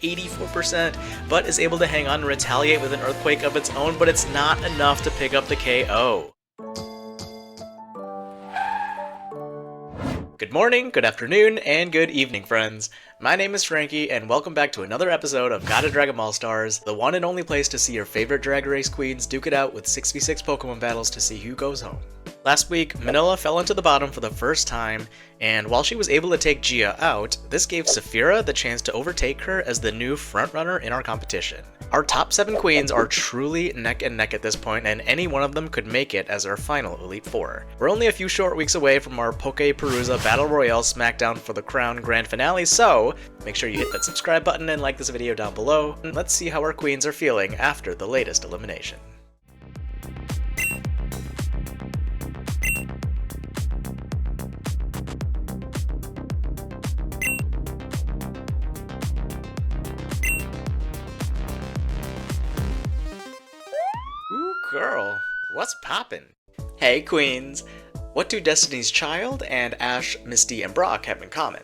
84%, but is able to hang on and retaliate with an Earthquake of its own, but it's not enough to pick up the KO. Good morning, good afternoon, and good evening, friends. My name is Frankie, and welcome back to another episode of Gotta Drag 'em All-Stars, the one and only place to see your favorite Drag Race queens duke it out with 6v6 Pokemon battles to see who goes home. Last week, Manila fell into the bottom for the first time, and while she was able to take Gia out, this gave Saphira the chance to overtake her as the new frontrunner in our competition. Our top 7 queens are truly neck and neck at this point, and any one of them could make it as our final Elite Four. We're only a few short weeks away from our Pokeperuza Battle Royale Smackdown for the Crown Grand Finale, so make sure you hit that subscribe button and like this video down below, and let's see how our queens are feeling after the latest elimination. Ooh, girl, what's poppin'? Hey, queens! What do Destiny's Child and Ash, Misty, and Brock have in common?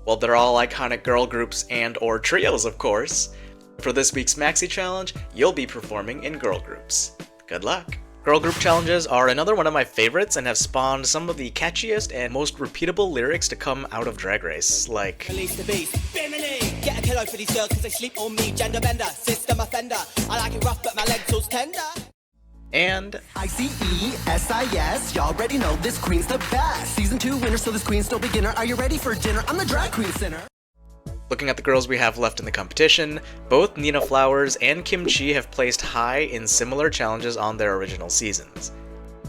Well, they're all iconic girl groups and/or trios, of course. For this week's Maxi Challenge, you'll be performing in girl groups. Good luck! Girl group challenges are another one of my favorites and have spawned some of the catchiest and most repeatable lyrics to come out of Drag Race, like Release the beast, Bimini! Get a kilo for these girls cause they sleep on me, gender bender, system offender. I like it rough but my legs so tender. and ICESIS, y'all already know this queen's the best. Season 2 winner, so this queen's still beginner. Are you ready for dinner? I'm the drag queen sinner. Looking at the girls we have left in the competition, both Nina Flowers and Kim Chi have placed high in similar challenges on their original seasons.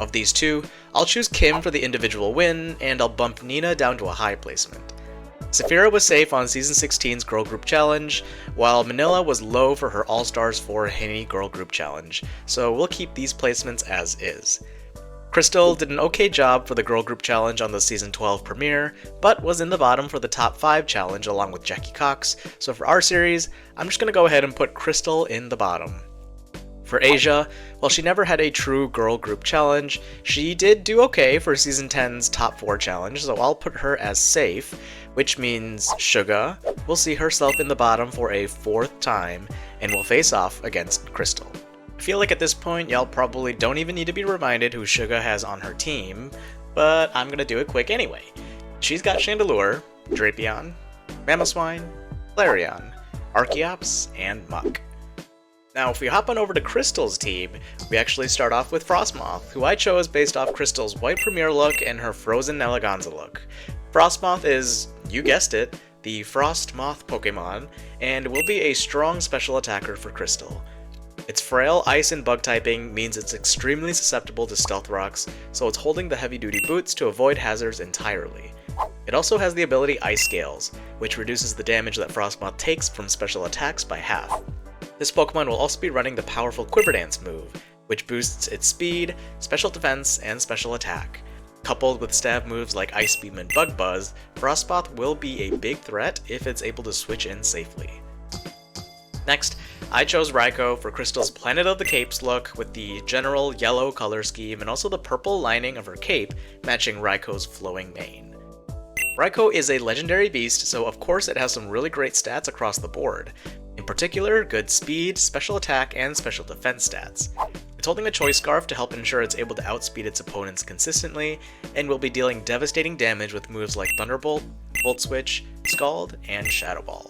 Of these two, I'll choose Kim for the individual win, and I'll bump Nina down to a high placement. Saphira was safe on Season 16's Girl Group Challenge, while Manila was low for her All-Stars 4 Henny Girl Group Challenge, so we'll keep these placements as is. Crystal did an okay job for the Girl Group Challenge on the Season 12 premiere, but was in the bottom for the Top 5 Challenge along with Jackie Cox, so for our series, I'm just going to go ahead and put Crystal in the bottom. For Asia, while she never had a true girl group challenge, she did do okay for Season 10's Top 4 Challenge, so I'll put her as safe, which means Suga will see herself in the bottom for a 4th time and will face off against Crystal. I feel like at this point, y'all probably don't even need to be reminded who Suga has on her team, but I'm gonna do it quick anyway. She's got Chandelure, Drapion, Mamoswine, Flareon, Archeops, and Muk. Now, if we hop on over to Crystal's team, we actually start off with Frostmoth, who I chose based off Crystal's white premiere look and her frozen Eleganza look. Frostmoth is, you guessed it, the Frostmoth Pokemon, and will be a strong special attacker for Crystal. Its frail ice and bug typing means it's extremely susceptible to stealth rocks, so it's holding the heavy-duty boots to avoid hazards entirely. It also has the ability Ice Scales, which reduces the damage that Frostmoth takes from special attacks by half. This Pokemon will also be running the powerful Quiver Dance move, which boosts its speed, special defense, and special attack. Coupled with stab moves like Ice Beam and Bug Buzz, Frostmoth will be a big threat if it's able to switch in safely. Next, I chose Raikou for Crystal's Planet of the Capes look with the general yellow color scheme and also the purple lining of her cape matching Raikou's flowing mane. Raikou is a legendary beast, so of course it has some really great stats across the board. In particular, good speed, special attack, and special defense stats. It's holding a Choice Scarf to help ensure it's able to outspeed its opponents consistently, and will be dealing devastating damage with moves like Thunderbolt, Volt Switch, Scald, and Shadow Ball.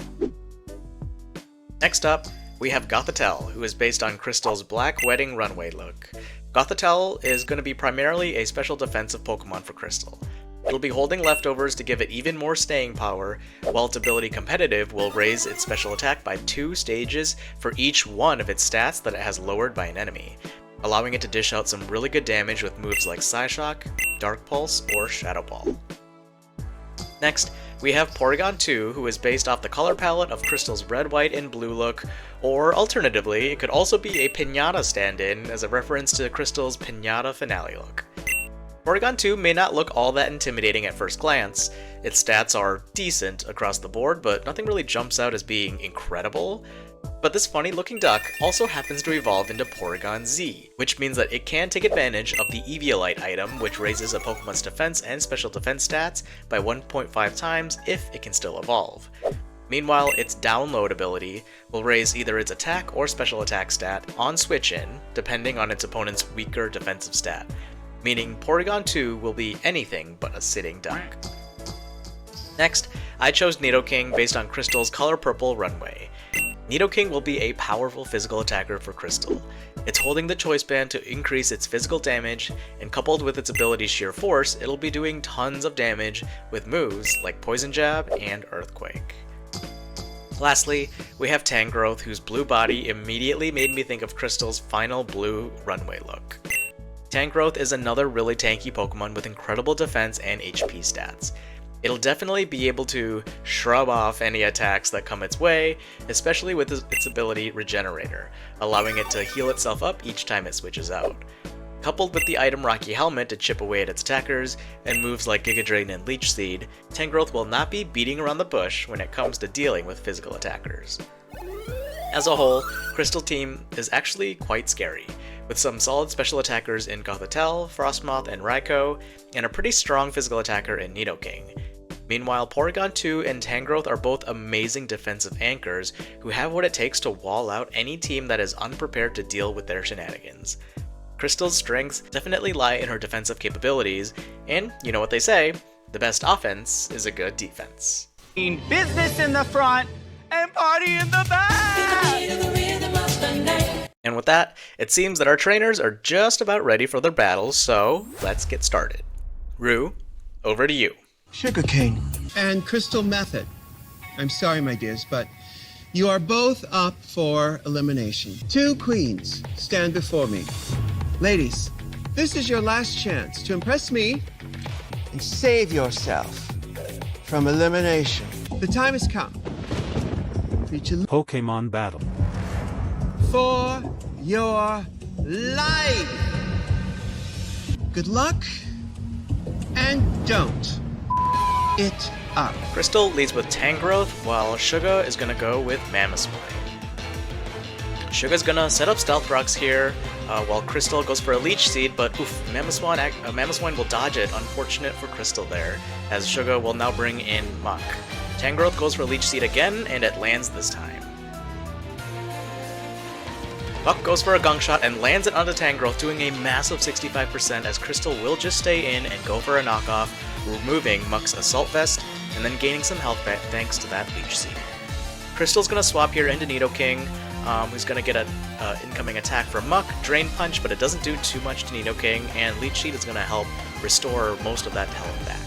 Next up, we have Gothitelle, who is based on Crystal's Black Wedding Runway look. Gothitelle is going to be primarily a special defensive Pokemon for Crystal. It'll be holding leftovers to give it even more staying power, while its ability Competitive will raise its special attack by 2 stages for each one of its stats that it has lowered by an enemy, allowing it to dish out some really good damage with moves like Psyshock, Dark Pulse, or Shadow Ball. Next, we have Porygon 2, who is based off the color palette of Crystal's red, white, and blue look, or alternatively, it could also be a Pinata stand-in as a reference to Crystal's Pinata Finale look. Porygon 2 may not look all that intimidating at first glance. Its stats are decent across the board, but nothing really jumps out as being incredible. But this funny looking duck also happens to evolve into Porygon Z, which means that it can take advantage of the Eviolite item, which raises a Pokemon's defense and special defense stats by 1.5 times if it can still evolve. Meanwhile, its download ability will raise either its attack or special attack stat on switch in, depending on its opponent's weaker defensive stat, meaning Porygon 2 will be anything but a sitting duck. Next, I chose Nidoking based on Crystal's Color Purple Runway. Nidoking will be a powerful physical attacker for Crystal. It's holding the Choice Band to increase its physical damage, and coupled with its ability Sheer Force, it'll be doing tons of damage with moves like Poison Jab and Earthquake. Lastly, we have Tangrowth, whose blue body immediately made me think of Crystal's final blue runway look. Tangrowth is another really tanky Pokemon with incredible defense and HP stats. It'll definitely be able to shrub off any attacks that come its way, especially with its ability Regenerator, allowing it to heal itself up each time it switches out. Coupled with the item Rocky Helmet to chip away at its attackers, and moves like Giga Drain and Leech Seed, Tangrowth will not be beating around the bush when it comes to dealing with physical attackers. As a whole, Crystal Team is actually quite scary, with some solid special attackers in Gothitelle, Frostmoth, and Raikou, and a pretty strong physical attacker in Nidoking. Meanwhile, Porygon 2 and Tangrowth are both amazing defensive anchors who have what it takes to wall out any team that is unprepared to deal with their shenanigans. Crystal's strengths definitely lie in her defensive capabilities, and you know what they say, the best offense is a good defense. Business in the front and party in the back! And with that, it seems that our trainers are just about ready for their battles, so let's get started. Rue, over to you. Sugarcane and Crystal Method. I'm sorry, my dears, but you are both up for elimination. 2 queens stand before me. Ladies, this is your last chance to impress me and save yourself from elimination. The time has come for you to Pokemon battle. for your life. Good luck, and don't it up. Crystal leads with Tangrowth, while Suga is gonna go with Mamoswine. Suga's gonna set up Stealth Rocks here, while Crystal goes for a Leech Seed, but oof, Mamoswine will dodge it. Unfortunate for Crystal there, as Suga will now bring in Muck. Tangrowth goes for Leech Seed again, and it lands this time. Muck goes for a Gunk Shot and lands it onto Tangrowth, doing a massive 65%, as Crystal will just stay in and go for a knockoff, removing Muck's Assault Vest, and then gaining some health back thanks to that Leech Seed. Crystal's gonna swap here into Nidoking, who's gonna get an incoming attack from Muck, Drain Punch, but it doesn't do too much to Nidoking, and Leech Seed is gonna help restore most of that health back.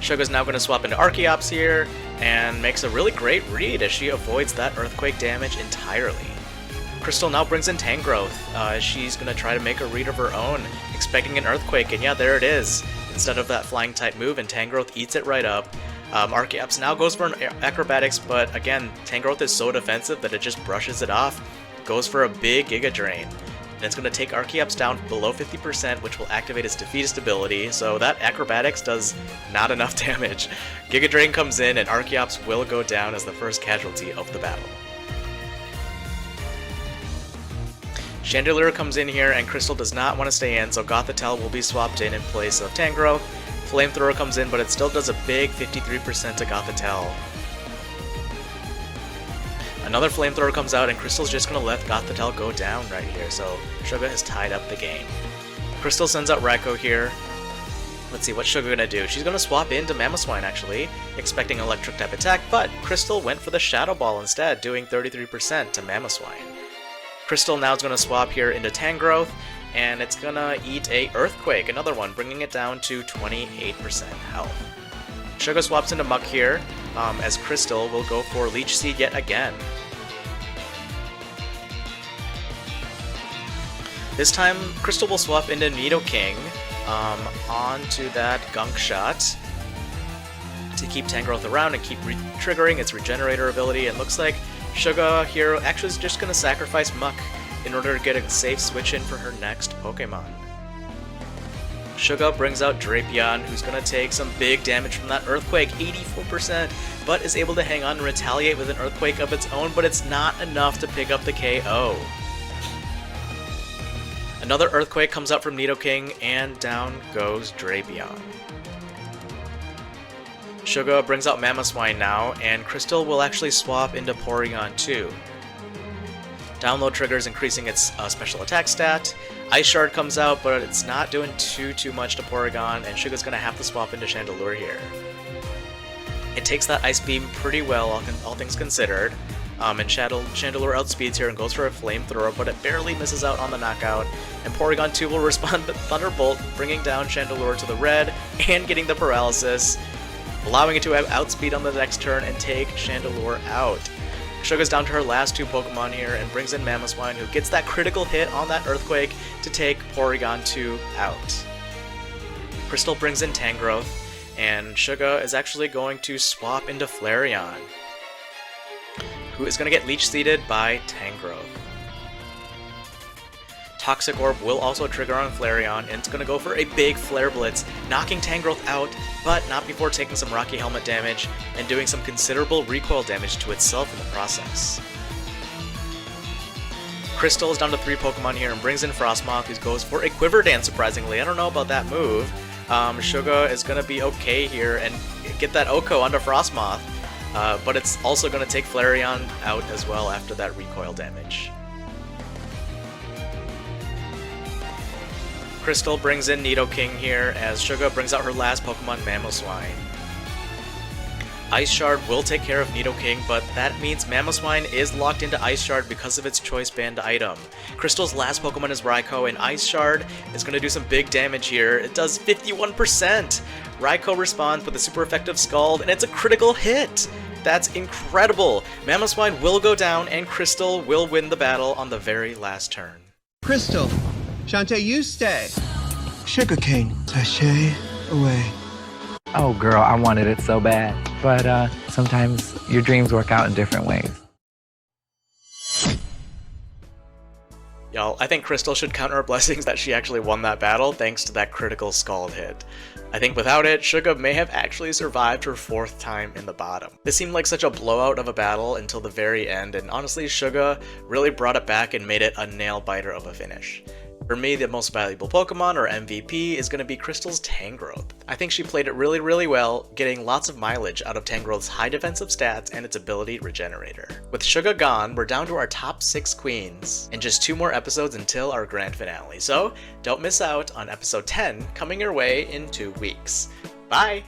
Suga's now gonna swap into Archeops here, and makes a really great read as she avoids that Earthquake damage entirely. Crystal now brings in Tangrowth, as she's gonna try to make a read of her own, expecting an Earthquake, and yeah, there it is. Instead of that flying type move, and Tangrowth eats it right up. Archeops now goes for an Acrobatics, but again, Tangrowth is so defensive that it just brushes it off, goes for a big Giga Drain. And it's going to take Archeops down below 50%, which will activate its Defeatist ability, so that Acrobatics does not enough damage. Giga Drain comes in, and Archeops will go down as the first casualty of the battle. Chandelure comes in here, and Crystal does not want to stay in, so Gothitelle will be swapped in place of Tangrowth. Flamethrower comes in, but it still does a big 53% to Gothitelle. Another Flamethrower comes out, and Crystal's just going to let Gothitelle go down right here, so Suga has tied up the game. Crystal sends out Raikou here. Let's see, what's Suga going to do? She's going to swap into Mamoswine, actually, expecting Electric type attack, but Crystal went for the Shadow Ball instead, doing 33% to Mamoswine. Crystal now is going to swap here into Tangrowth, and it's going to eat a Earthquake, another one, bringing it down to 28% health. Suga swaps into Muck here, as Crystal will go for Leech Seed yet again. This time, Crystal will swap into Nidoking onto that Gunk Shot to keep Tangrowth around and keep triggering its Regenerator ability, and looks like Suga here actually is just going to sacrifice Muck in order to get a safe switch in for her next Pokemon. Suga brings out Drapion, who's going to take some big damage from that Earthquake, 84%, but is able to hang on and retaliate with an Earthquake of its own, but it's not enough to pick up the KO. Another Earthquake comes out from Nidoking, and down goes Drapion. Suga brings out Mamoswine now, and Crystal will actually swap into Porygon 2. Download triggers increasing its special attack stat. Ice Shard comes out, but it's not doing too much to Porygon, and Suga's gonna have to swap into Chandelure here. It takes that Ice Beam pretty well, all things considered, and Chandelure outspeeds here and goes for a Flamethrower, but it barely misses out on the knockout, and Porygon 2 will respond with Thunderbolt, bringing down Chandelure to the red, and getting the Paralysis, allowing it to have outspeed on the next turn and take Chandelure out. Suga's down to her last 2 Pokemon here and brings in Mamoswine, who gets that critical hit on that Earthquake to take Porygon 2 out. Crystal brings in Tangrowth, and Suga is actually going to swap into Flareon, who is going to get Leech Seeded by Tangrowth. Toxic Orb will also trigger on Flareon, and it's going to go for a big Flare Blitz, knocking Tangrowth out, but not before taking some Rocky Helmet damage and doing some considerable recoil damage to itself in the process. Crystal is down to 3 Pokemon here and brings in Frostmoth, who goes for a Quiver Dance, surprisingly. I don't know about that move. Suga is going to be okay here and get that Oko onto Frostmoth, but it's also going to take Flareon out as well after that recoil damage. Crystal brings in Nidoking here as Suga brings out her last Pokemon, Mamoswine. Ice Shard will take care of Nidoking, but that means Mamoswine is locked into Ice Shard because of its Choice Band item. Crystal's last Pokemon is Raikou, and Ice Shard is going to do some big damage here. It does 51%! Raikou responds with a super effective Scald, and it's a critical hit! That's incredible! Mamoswine will go down, and Crystal will win the battle on the very last turn. Crystal, Shantae, you stay. Sugarcane, sashay away. Oh girl, I wanted it so bad. But sometimes your dreams work out in different ways. Y'all, I think Crystal should count her blessings that she actually won that battle thanks to that critical Scald hit. I think without it, Suga may have actually survived her 4th time in the bottom. This seemed like such a blowout of a battle until the very end, and honestly, Suga really brought it back and made it a nail-biter of a finish. For me, the most valuable Pokemon, or MVP, is going to be Crystal's Tangrowth. I think she played it really well, getting lots of mileage out of Tangrowth's high defensive stats and its ability Regenerator. With Suga gone, we're down to our top 6 queens, and just 2 more episodes until our grand finale, so don't miss out on episode 10 coming your way in 2 weeks. Bye!